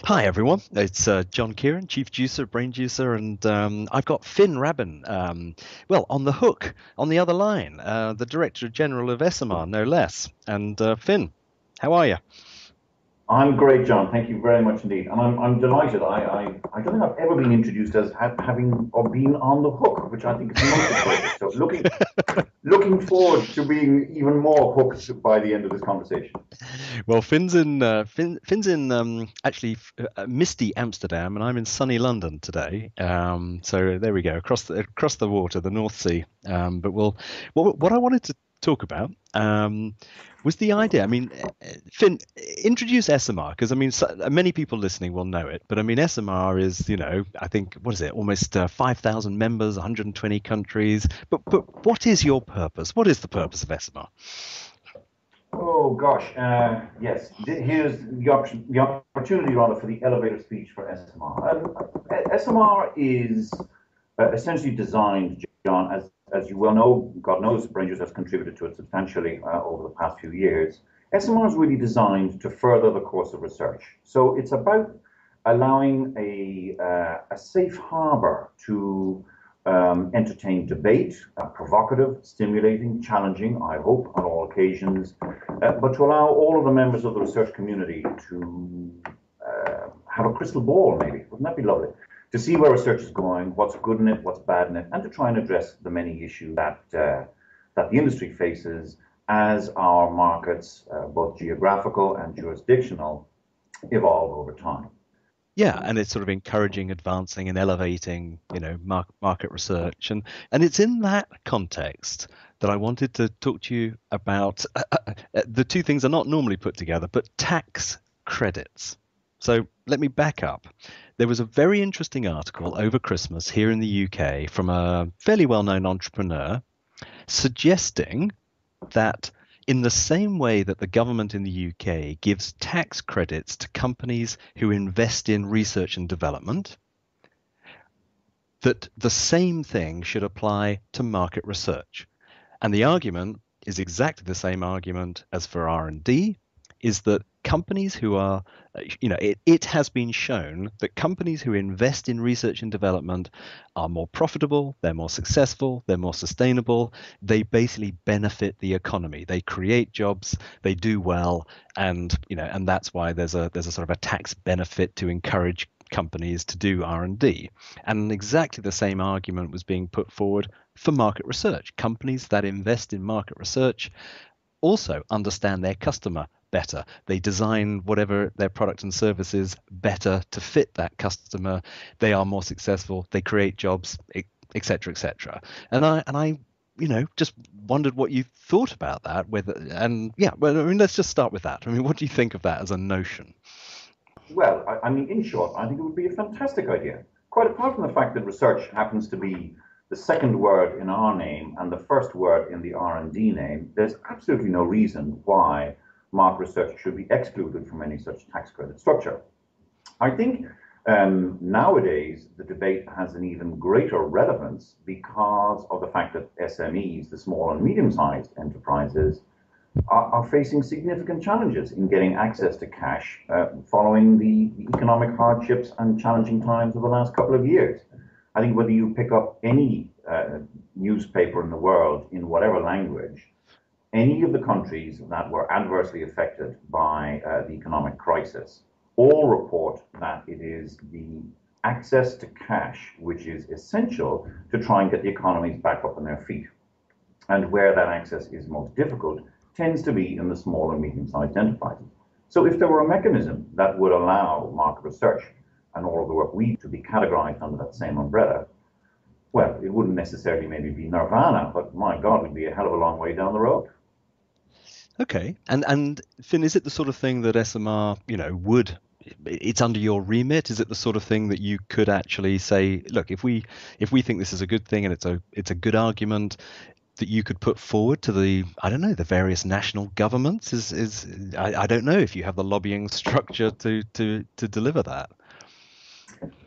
Hi everyone, it's John Kearon, Chief Juicer, BrainJuicer, and I've got Raben, on the hook, on the other line, the Director General of ESOMAR, no less. And Finn, how are you? I'm great, John. Thank you very much indeed. And I'm delighted. I don't think I've ever been introduced as having or being on the hook, which I think is most appropriate. So looking forward to being even more hooked by the end of this conversation. Well, Finn's in actually misty Amsterdam, and I'm in sunny London today. So there we go, across the water, the North Sea. But what I wanted to talk about was the idea. I mean, Finn, introduce SMR because I mean, many people listening will know it, but I mean, SMR is, I think what is it, almost 5,000 members, 120 countries. But what is your purpose? What is the purpose of SMR? Oh gosh, yes. Here's the opportunity rather for the elevator speech for SMR. SMR is essentially designed, John, as you well know, God knows, BrainJuicer has contributed to it substantially over the past few years. SMR is really designed to further the course of research. So it's about allowing a safe harbor to entertain debate, provocative, stimulating, challenging, I hope, on all occasions, but to allow all of the members of the research community to have a crystal ball, maybe. Wouldn't that be lovely? To see where research is going, what's good in it, what's bad in it, and to try and address the many issues that the industry faces as our markets, both geographical and jurisdictional, evolve over time. Yeah, and it's sort of encouraging, advancing, and elevating, market research, and it's in that context that I wanted to talk to you about the two things are not normally put together, but tax credits. So let me back up. There was a very interesting article over Christmas here in the UK from a fairly well-known entrepreneur suggesting that in the same way that the government in the UK gives tax credits to companies who invest in research and development, that the same thing should apply to market research. And the argument is exactly the same argument as for R&D, is that companies who are, it has been shown that companies who invest in research and development are more profitable, they're more successful, they're more sustainable. They basically benefit the economy. They create jobs, they do well, and that's why there's a sort of a tax benefit to encourage companies to do R&D. And exactly the same argument was being put forward for market research. Companies that invest in market research also understand their customer better. They design whatever their product and services better to fit that customer. They are more successful. They create jobs, etc., etc. And I just wondered what you thought about that. Well, I mean, let's just start with that. I mean, what do you think of that as a notion? Well, I mean, in short, I think it would be a fantastic idea. Quite apart from the fact that research happens to be the second word in our name and the first word in the R&D name, there's absolutely no reason why market research should be excluded from any such tax credit structure. I think nowadays the debate has an even greater relevance because of the fact that SMEs, the small and medium-sized enterprises, are facing significant challenges in getting access to cash following the economic hardships and challenging times of the last couple of years. I think whether you pick up any newspaper in the world in whatever language, any of the countries that were adversely affected by the economic crisis all report that it is the access to cash which is essential to try and get the economies back up on their feet. And where that access is most difficult tends to be in the small and medium-sized enterprises. So if there were a mechanism that would allow market research and all of the work we do to be categorized under that same umbrella, well, it wouldn't necessarily maybe be nirvana, but my God, we'd be a hell of a long way down the road. Okay. And Finn, is it the sort of thing that SMR, would it's under your remit? Is it the sort of thing that you could actually say, look, if we think this is a good thing and it's a good argument that you could put forward to the, I don't know, the various national governments? I don't know if you have the lobbying structure to deliver that.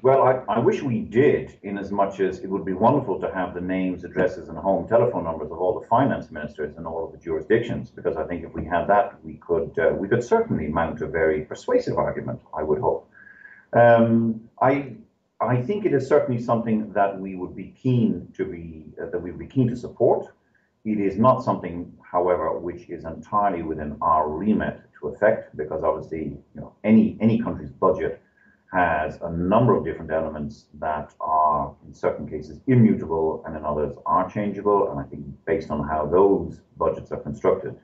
Well, I wish we did, in as much as it would be wonderful to have the names, addresses, and home telephone numbers of all the finance ministers in all of the jurisdictions, because I think if we had that, we could certainly mount a very persuasive argument, I would hope. I think it is certainly something that we would be keen to support. It is not something, however, which is entirely within our remit to affect, because obviously, any country's budget has a number of different elements that are, in certain cases, immutable, and in others are changeable. And I think based on how those budgets are constructed,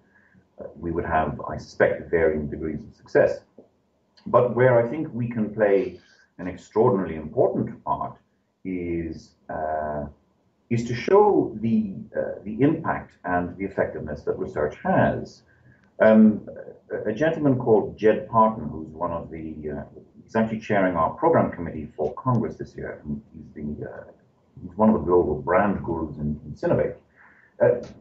we would have, I suspect, varying degrees of success. But where I think we can play an extraordinarily important part is to show the impact and the effectiveness that research has. A gentleman called Jed Parton, who's he's actually chairing our program committee for Congress this year. And he's one of the global brand gurus in Synovate.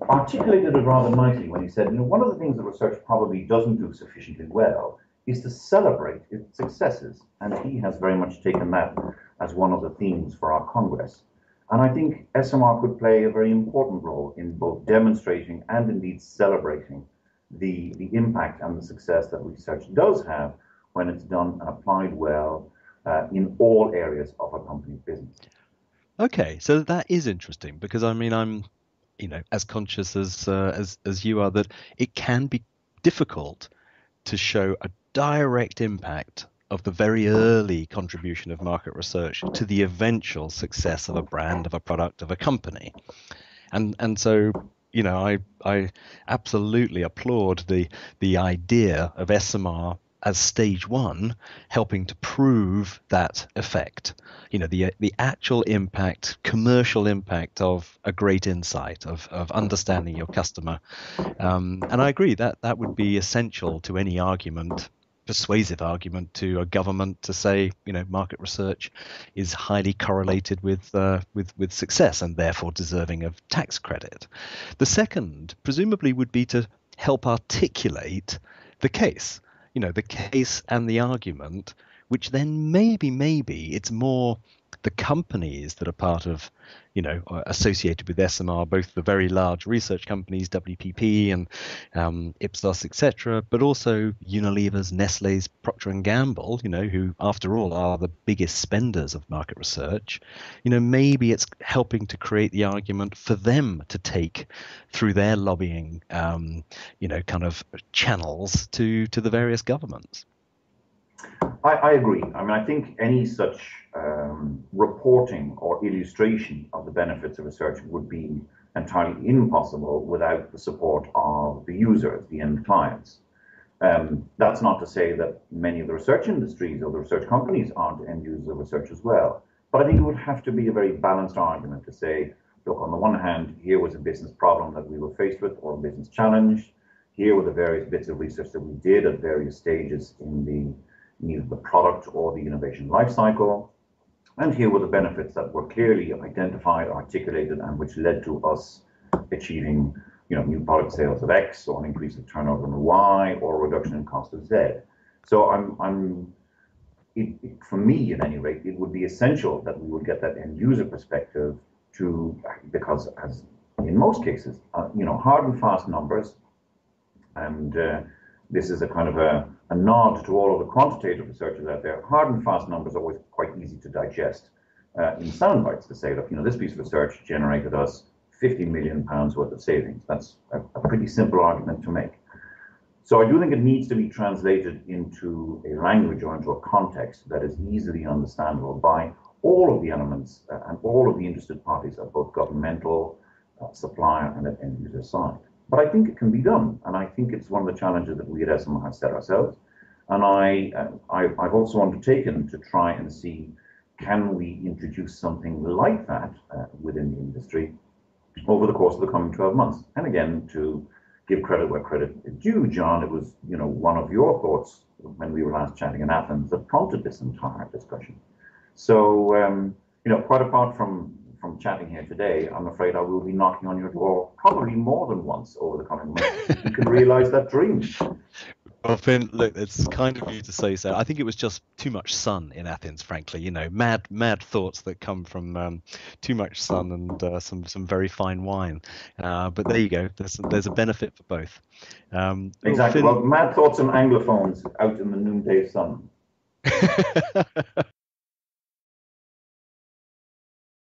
Articulated it rather nicely when he said, one of the things that research probably doesn't do sufficiently well is to celebrate its successes. And he has very much taken that as one of the themes for our Congress. And I think ESOMAR could play a very important role in both demonstrating and indeed celebrating the impact and the success that research does have when it's done and applied well in all areas of a company's business. Okay, so that is interesting, because I mean, I'm as conscious as you are that it can be difficult to show a direct impact of the very early contribution of market research to the eventual success of a brand, of a product, of a company. And so, I absolutely applaud the idea of ESOMAR as stage one, helping to prove that effect, the actual impact, commercial impact of a great insight, of understanding your customer. And I agree that would be essential to any argument, persuasive argument to a government to say, market research is highly correlated with success and therefore deserving of tax credit. The second, presumably, would be to help articulate the case, the case and the argument, which then maybe it's more the companies that are part of, associated with ESOMAR, both the very large research companies, WPP and Ipsos, etc., but also Unilever's, Nestle's, Procter and Gamble, who, after all, are the biggest spenders of market research. Maybe it's helping to create the argument for them to take through their lobbying, kind of channels to the various governments. I agree. I mean, I think any such reporting or illustration of the benefits of research would be entirely impossible without the support of the users, the end clients. That's not to say that many of the research industries or the research companies aren't end users of research as well. But I think it would have to be a very balanced argument to say, look, on the one hand, here was a business problem that we were faced with or a business challenge. Here were the various bits of research that we did at various stages in either the product or the innovation lifecycle. And here were the benefits that were clearly identified, articulated, and which led to us achieving, new product sales of X, or an increase of turnover in Y, or a reduction in cost of Z. So for me, at any rate, it would be essential that we would get that end user perspective because as in most cases, hard and fast numbers, and this is a kind of a nod to all of the quantitative researchers out there. Hard and fast numbers are always quite easy to digest in sound bites to say, look, this piece of research generated us £50 million worth of savings. That's a pretty simple argument to make. So I do think it needs to be translated into a language or into a context that is easily understandable by all of the elements and all of the interested parties at both governmental, supplier, and at end user side. But I think it can be done, and I think it's one of the challenges that we at ESOMAR have set ourselves. And I've also undertaken to try and see, can we introduce something like that within the industry over the course of the coming 12 months? And again, to give credit where credit is due, John, it was one of your thoughts when we were last chatting in Athens that prompted this entire discussion. So quite apart from chatting here today, I'm afraid I will be knocking on your door probably more than once over the coming months. You can realize that dream. Well, Finn, look, it's kind of you to say so. I think it was just too much sun in Athens, frankly. Mad thoughts that come from too much sun and some very fine wine. But there you go. There's a benefit for both. Exactly. Finn, well, mad thoughts and anglophones out in the noonday sun.